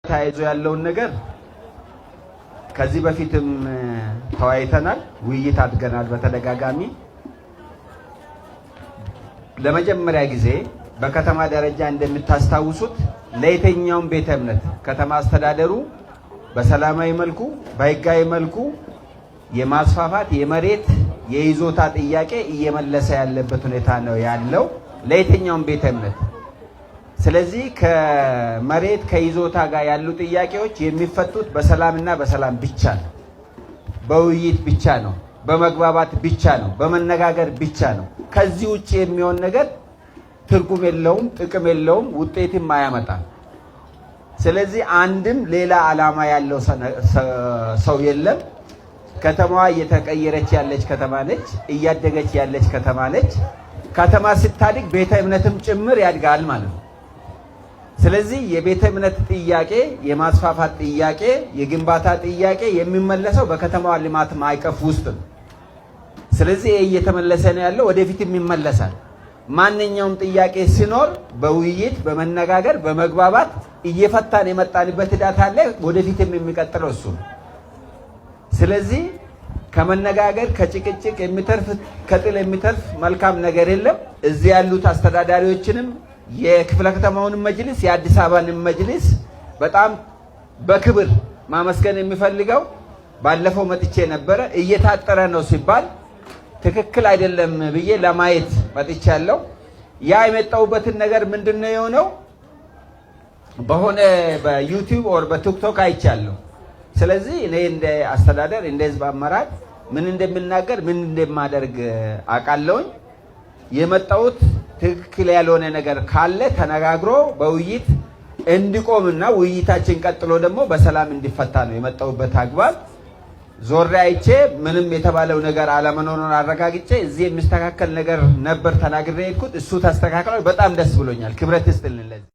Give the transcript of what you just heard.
ታይዞ ያለውን ነገር ከዚህ በፊትም ተወያይተናል፣ ውይይት አድርገናል በተደጋጋሚ። ለመጀመሪያ ጊዜ በከተማ ደረጃ እንደምታስታውሱት ለየትኛውም ቤተ እምነት ከተማ አስተዳደሩ በሰላማዊ መልኩ በህጋዊ መልኩ የማስፋፋት የመሬት የይዞታ ጥያቄ እየመለሰ ያለበት ሁኔታ ነው ያለው ለየትኛውም ቤተ እምነት። ስለዚህ ከመሬት ከይዞታ ጋር ያሉ ጥያቄዎች የሚፈቱት በሰላምና በሰላም ብቻ ነው፣ በውይይት ብቻ ነው፣ በመግባባት ብቻ ነው፣ በመነጋገር ብቻ ነው። ከዚህ ውጪ የሚሆን ነገር ትርጉም የለውም፣ ጥቅም የለውም፣ ውጤትም አያመጣም። ስለዚህ አንድም ሌላ ዓላማ ያለው ሰው የለም። ከተማዋ እየተቀየረች ያለች ከተማ ነች፣ እያደገች ያለች ከተማ ነች። ከተማ ስታድግ ቤተ እምነትም ጭምር ያድጋል ማለት ነው። ስለዚህ የቤተ እምነት ጥያቄ፣ የማስፋፋት ጥያቄ፣ የግንባታ ጥያቄ የሚመለሰው በከተማዋ ልማት ማዕቀፍ ውስጥ ነው። ስለዚህ ይሄ እየተመለሰ ነው ያለው፣ ወደፊትም ይመለሳል። ማንኛውም ጥያቄ ሲኖር በውይይት በመነጋገር በመግባባት እየፈታን የመጣንበት ሂደት አለ። ወደፊትም የሚቀጥለው እሱ ነው። ስለዚህ ከመነጋገር ከጭቅጭቅ የሚተርፍ ከጥል የሚተርፍ መልካም ነገር የለም። እዚህ ያሉት አስተዳዳሪዎችንም የክፍለ ከተማውንም መጅሊስ የአዲስ አበባንም መጅሊስ በጣም በክብር ማመስገን የሚፈልገው ባለፈው መጥቼ ነበረ። እየታጠረ ነው ሲባል ትክክል አይደለም ብዬ ለማየት መጥቻለሁ። ያ የመጣውበትን ነገር ምንድነው የሆነው በሆነ በዩቲዩብ ኦር በቲክቶክ አይቻለሁ። ስለዚህ እኔ እንደ አስተዳደር እንደ ህዝብ አመራር ምን እንደምናገር ምን እንደማደርግ አውቃለሁኝ። የመጣውት ትክክል ያልሆነ ነገር ካለ ተነጋግሮ በውይይት እንዲቆምና ውይይታችን ቀጥሎ ደግሞ በሰላም እንዲፈታ ነው የመጣውበት አግባብ። ዞሬ አይቼ ምንም የተባለው ነገር አለመኖሩን አረጋግጬ እዚህ የሚስተካከል ነገር ነበር ተናግሬ የሄድኩት። እሱ ተስተካክሏል። በጣም ደስ ብሎኛል። ክብረት ይስጥልን።